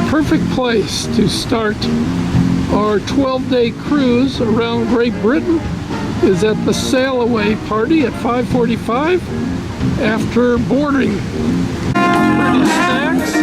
Perfect place to start our 12-day cruise around Great Britain is at the sail away party at 5:45 after boarding. Pretty snacks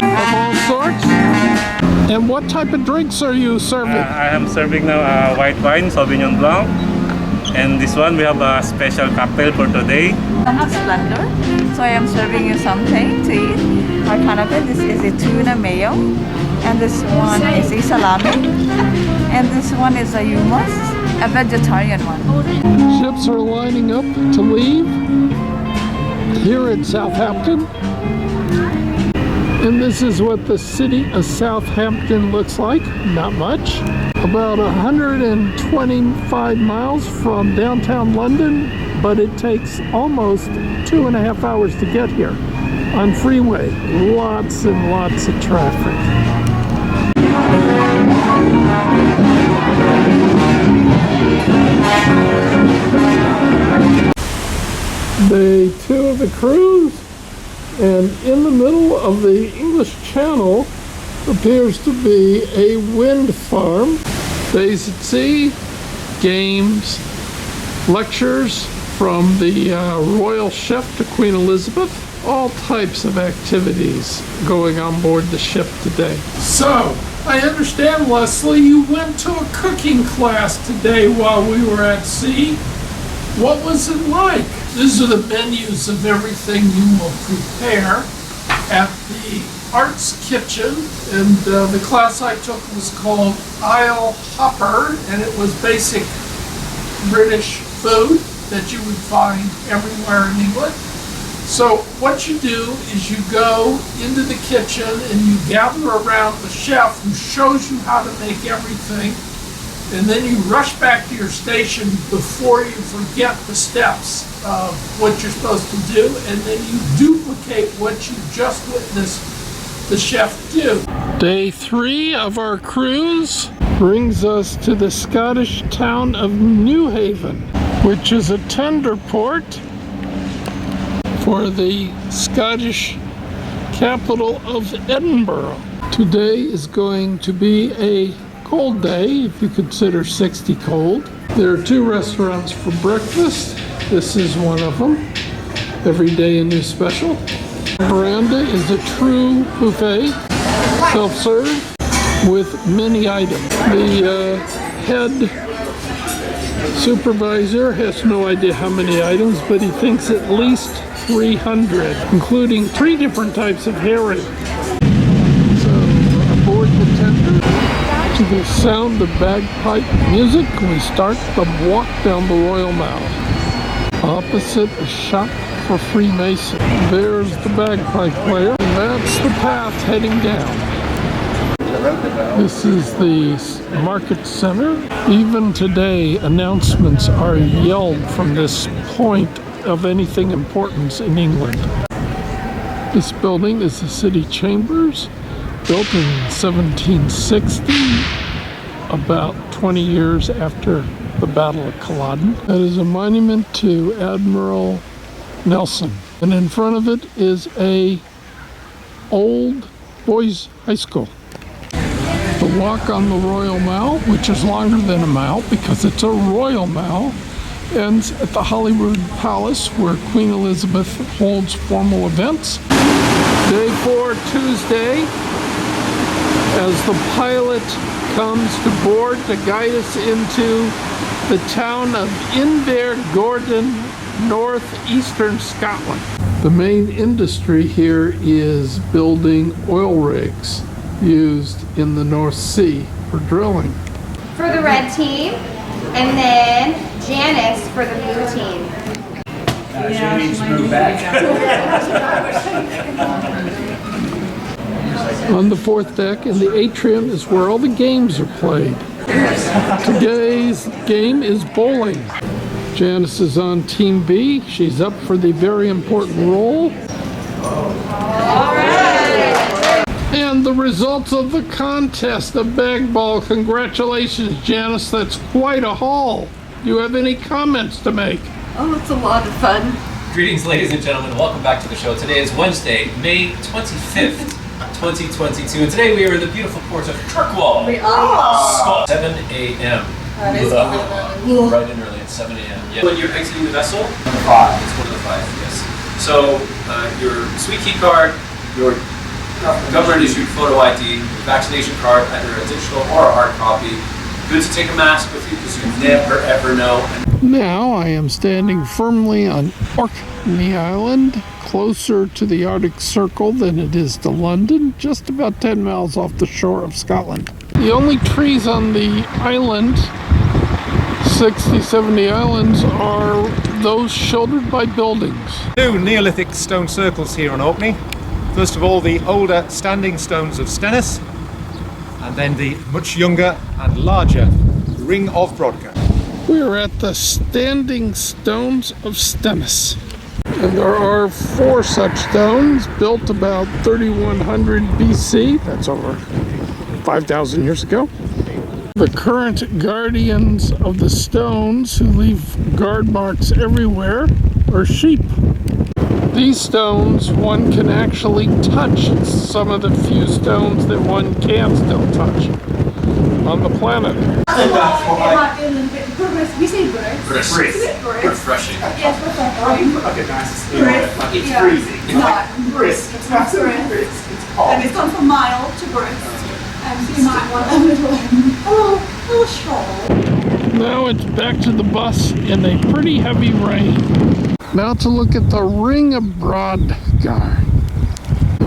of all sorts. And what type of drinks are you serving? I am serving now white wine, Sauvignon Blanc. And this one we have a special cocktail for today. Regent Splendor. So I am serving you something to eat. Our canapé, this is a tuna mayo. And this one is a salami. And this one is a hummus, a vegetarian one. Ships are lining up to leave here at South Hampton. And this is what the city of South Hampton looks like. Not much. About 125 miles from downtown London, but it takes almost 2.5 hours to get here on freeway. Lots and lots of traffic. Day 2 of the cruise, and in the middle of the English Channel appears to be a wind farm. Days at sea, games, lectures from the royal chef to Queen Elizabeth, all types of activities going on board the ship today. So, I understand, Leslie, you went to a cooking class today while we were at sea. What was it like? These are the menus of everything you will prepare at the Arts Kitchen, and the class I took was called Isle Hopper, and it was basic British food that you would find everywhere in England. So what you do is you go into the kitchen and you gather around the chef who shows you how to make everything, and then you rush back to your station before you forget the steps of what you're supposed to do, and then you duplicate what you just witnessed the chef do. Day 3 of our cruise brings us to the Scottish town of Newhaven, which is a tender port for the Scottish capital of Edinburgh. Today is going to be a cold day, if you consider 60 cold. There are 2 restaurants for breakfast. This is one of them. Every day a new special. Veranda is a true buffet, self-serve, with many items. The head supervisor has no idea how many items, but he thinks at least 300, including 3 different types of herring. So, aboard the tender, to the sound of bagpipe music, we start the walk down the Royal Mile. Opposite a shop for Freemason. There's the bagpipe player, and that's the path heading down. This is the market center. Even today, announcements are yelled from this point of anything importance in England. This building is the city chambers, built in 1760, about 20 years after the Battle of Culloden. That is a monument to Admiral Nelson. And in front of it is a old boys' high school. The walk on the Royal Mile, which is longer than a mile because it's a Royal Mile, ends at the Holyrood Palace, where Queen Elizabeth holds formal events. Day 4, Tuesday, as the pilot comes to board to guide us into the town of Invergordon, northeastern Scotland. The main industry here is building oil rigs used in the North Sea for drilling. For the red team, and then Janice for the blue team. She needs to move back. On the 4th deck in the atrium is where all the games are played. Today's game is bowling. Janice is on Team B. She's up for the very important role. And the results of the contest, the bag ball. Congratulations, Janice. That's quite a haul. Do you have any comments to make? Oh, it's a lot of fun. Greetings, ladies and gentlemen. Welcome back to the show. Today is Wednesday, May 25th, 2022. And today we are in the beautiful port of Kirkwall. We are. 7 a.m. That is Right in early at 7 a.m. Yeah. When you're exiting the vessel? 5. It's one of the 5, yes. So, your sweet key card, your government-issued photo ID, vaccination card, either a digital or a hard copy. Good to take a mask with you because you never ever know. Now I am standing firmly on Orkney Island, closer to the Arctic Circle than it is to London, just about 10 miles off the shore of Scotland. The only trees on the island, 60, 70 islands, are those sheltered by buildings. Two Neolithic stone circles here on Orkney. First of all, the older standing stones of Stennis, and then the much younger and larger Ring of Brodgar. We are at the standing stones of Stennis. And there are 4 such stones built about 3100 BC. That's over 5,000 years ago. The current guardians of the stones, who leave guard marks everywhere, are sheep. These stones one can actually touch. It's some of the few stones that one can still touch on the planet. We say Brits. Refreshing. Yes, refreshing. Okay, nice. It's freezing. It's not brisk. It's not brisk. And it's gone from mild to brisk. So you might want a little stroll. Now it's back to the bus in a pretty heavy rain. Now to look at the Ring of Brodgar.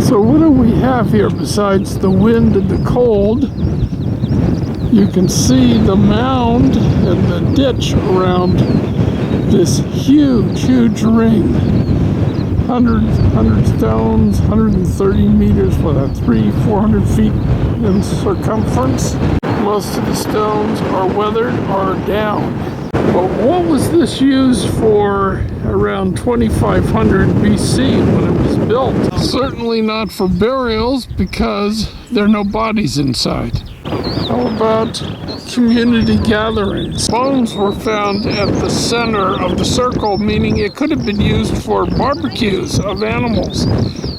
So what do we have here besides the wind and the cold? You can see the mound and the ditch around this huge ring. 100 stones, 130 meters, 400 feet in circumference. Most of the stones are weathered or down. But what was this used for around 2500 BC when it was built? Certainly not for burials because there are no bodies inside. How about community gatherings? Bones were found at the center of the circle, meaning it could have been used for barbecues of animals.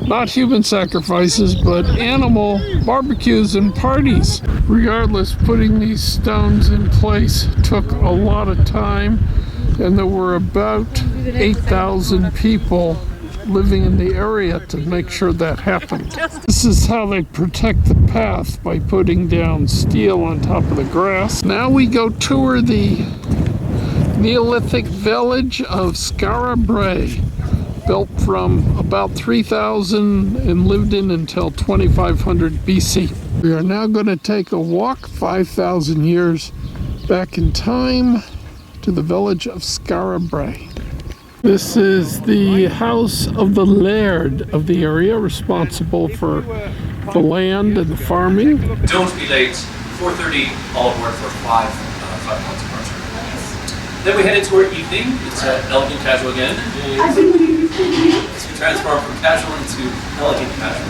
Not human sacrifices, but animal barbecues and parties. Regardless, putting these stones in place took a lot of time, and there were about 8,000 people living in the area to make sure that happened. This is how they protect the path, by putting down steel on top of the grass. Now we go tour the Neolithic village of Skara Brae, built from about 3000 and lived in until 2500 BC. We are now going to take a walk 5,000 years back in time to the village of Skara Brae. This is the house of the laird of the area, responsible for the land and the farming. Don't be late. 4:30 all aboard for 5 o'clock departure. Then we head into our evening. It's elegant casual again. As we transform from casual into elegant casual.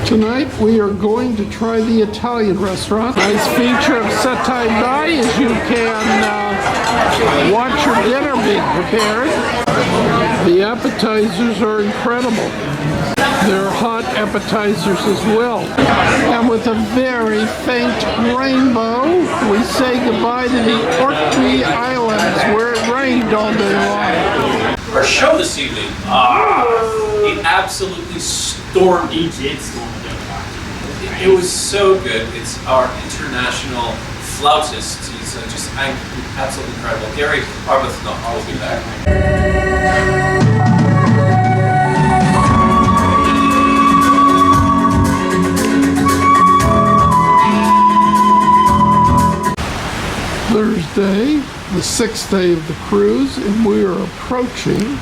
Tonight we are going to try the Italian restaurant. Nice feature of Satay Bai is you can watch your dinner being prepared. The appetizers are incredible. They're hot appetizers as well. And with a very faint rainbow, we say goodbye to the Orkney Islands, where it rained all day long. Our show this evening, it absolutely stormed. It was so good. It's our international flautist. He's just absolutely incredible. Gary Arbuthnot will be back. Thursday, the 6th day of the cruise, and we are approaching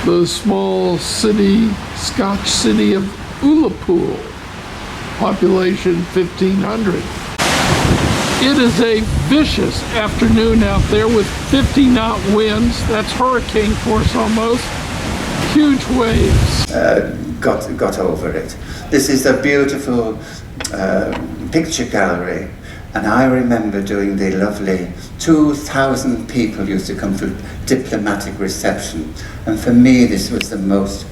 the small city, Scotch city of Ullapool, population 1,500. It is a vicious afternoon out there with 50-knot winds. That's hurricane force almost. Huge waves. Got over it. This is a beautiful picture gallery, and I remember doing the lovely 2,000 people used to come for diplomatic reception, and for me this was the most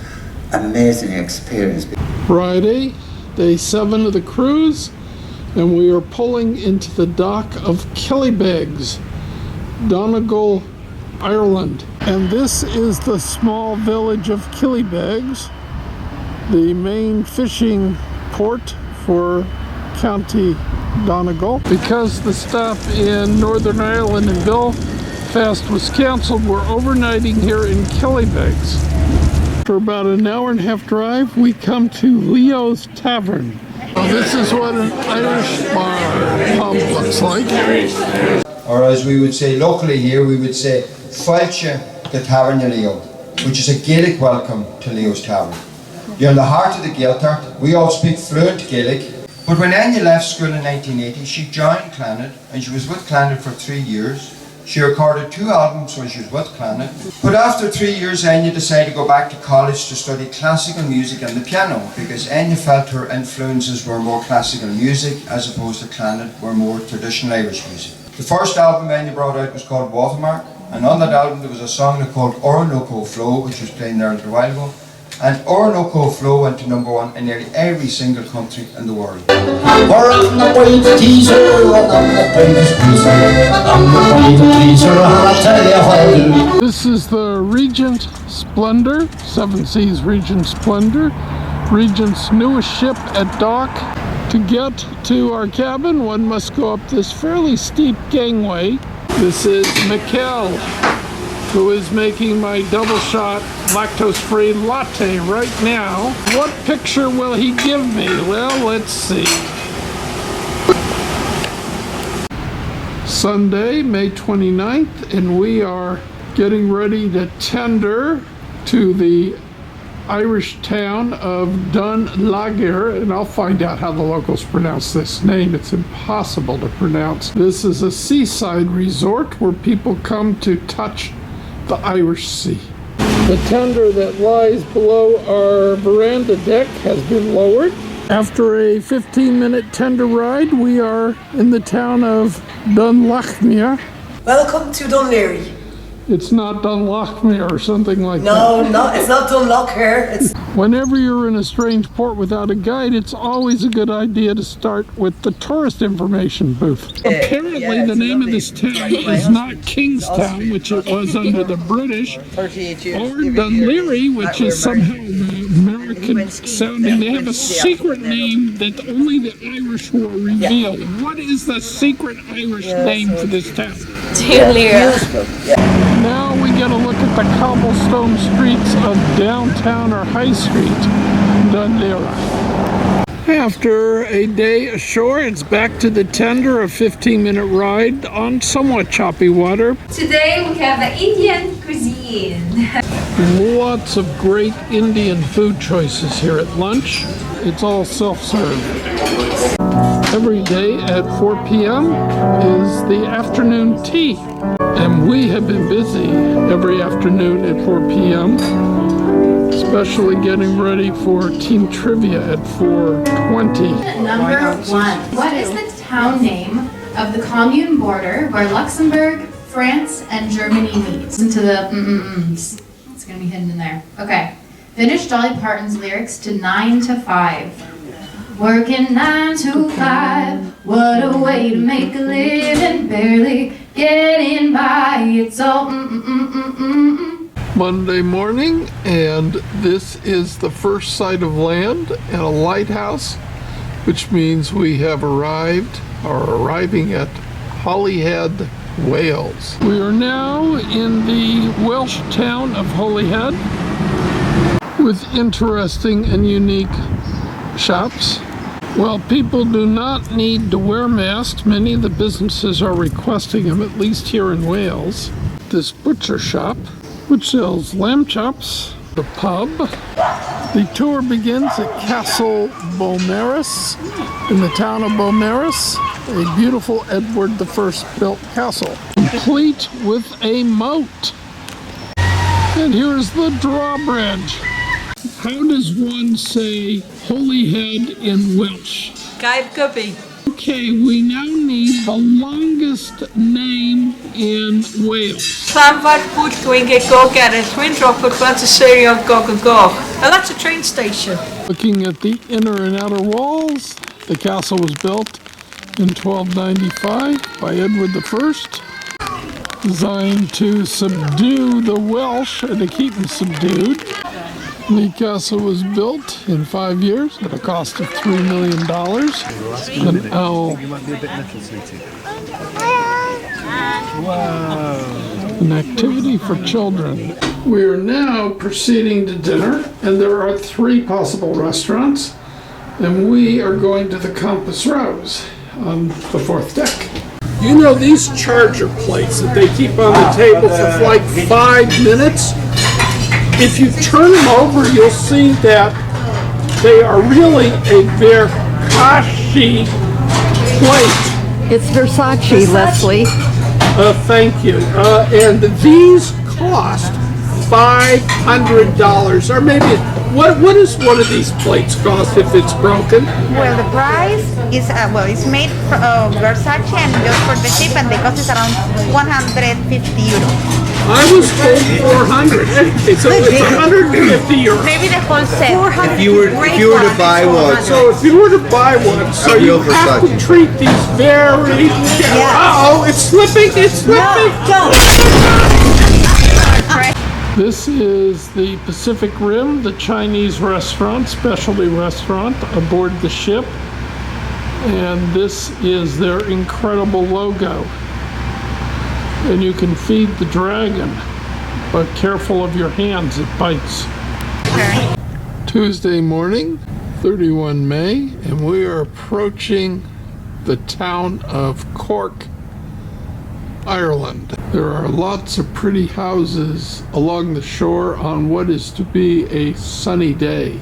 amazing experience. Friday, day 7 of the cruise, and we are pulling into the dock of Killybegs, Donegal, Ireland. And this is the small village of Killybegs, the main fishing port for County Donegal. Because the stop in Northern Ireland and Belfast was cancelled, we're overnighting here in Killybegs. For about an hour and a half drive, we come to Leo's Tavern. Well, this is what an Irish bar pub looks like. Or as we would say locally here, we would say Fáilte the Tavern de Leo, which is a Gaelic welcome to Leo's Tavern. You're in the heart of the Gaeltacht. We all speak fluent Gaelic. But when Anya left school in 1980, she joined Klein, and she was with Klein for 3 years. She recorded 2 albums when she was with Klein. But after 3 years, Anya decided to go back to college to study classical music and the piano, because Anya felt her influences were more classical music as opposed to Klein were more traditional Irish music. The first album Anya brought out was called Watermark, and on that album there was a song called Orkney Flow, which was playing there a little while ago. And Orkney Flow went to #1 in nearly every single country in the world. We're on the way to teaser, we're on the way to teaser, on the way to teaser, I'll tell you what. This is the Regent Splendor, Seven Seas Regent Splendor, Regent's newest ship at dock. To get to our cabin, one must go up this fairly steep gangway. This is Mikkel, who is making my double shot lactose-free latte right now. What picture will he give me? Well, let's see. Sunday, May 29th, and we are getting ready to tender to the Irish town of Dunlager, and I'll find out how the locals pronounce this name. It's impossible to pronounce. This is a seaside resort where people come to touch the Irish Sea. The tender that lies below our veranda deck has been lowered. After a 15-minute tender ride, we are in the town of Dunlachmere. Welcome to Dunleary. It's not Dunlachmere or something like that. No, it's not Dunlocker. It's Whenever you're in a strange port without a guide, it's always a good idea to start with the tourist information booth. Apparently, the name of this town is not Kingstown, which it was under the British, or Dunleary, which is somehow American sounding. They have a secret name that only the Irish will reveal. What is the secret Irish name for this town? Dunleary. Now we get a look at the cobblestone streets of downtown or High Street, Dunleary. After a day ashore, it's back to the tender, a 15-minute ride on somewhat choppy water. Today we have the Indian cuisine. Lots of great Indian food choices here at lunch. It's all self-serve. Every day at 4 p.m. is the afternoon tea. And we have been busy every afternoon at 4 p.m., especially getting ready for team trivia at 4:20. Number 1. What is the town name of the commune border where Luxembourg, France, and Germany meet? Listen to the mm-mm-ms. It's going to be hidden in there. Okay. Finish Dolly Parton's lyrics to 9 to 5. Working 9 to 5. What a way to make a living. Barely getting by. It's all Monday morning, and this is the first sight of land and a lighthouse, which means we have arriving at Holyhead, Wales. We are now in the Welsh town of Holyhead with interesting and unique shops. Well, people do not need to wear masks. Many of the businesses are requesting them, at least here in Wales. This butcher shop, which sells lamb chops, the pub. The tour begins at Castle Beaumaris in the town of Beaumaris. a beautiful Edward I built castle, complete with a moat. And here's the drawbridge. How does one say Holyhead in Welsh? Gaib Gubby. Okay, we now need the longest name in Wales. Llanfair Pwll Gwyngyll Gogeres, Windrop at Fantasyrio Gog and Gog. Oh, that's a train station. Looking at the inner and outer walls, the castle was built in 1295 by Edward I, designed to subdue the Welsh and to keep them subdued. The castle was built in 5 years at a cost of $3 million. An owl. Wow. An activity for children. We are now proceeding to dinner, and there are 3 possible restaurants, and we are going to the Compass Rose on the 4th deck. You know these charger plates that they keep on the table for like 5 minutes? If you turn them over, you'll see that they are really a Versace plate. It's Versace, Leslie. Thank you. And these cost $500, or maybe, what does one of these plates cost if it's broken? Well, the price is, it's made from Versace, and just for the ship, and the cost is around 150 euros. I was told 400. So it's 150 euros. Maybe the whole set. If you were to buy one. So if you were to buy one, so you have to treat these very... Uh-oh, it's slipping, it's slipping! No, This is the Pacific Rim, the Chinese restaurant, specialty restaurant aboard the ship. And this is their incredible logo. And you can feed the dragon, but careful of your hands, it bites. Okay. Tuesday morning, 31 May, and we are approaching the town of Cork, Ireland. There are lots of pretty houses along the shore on what is to be a sunny day.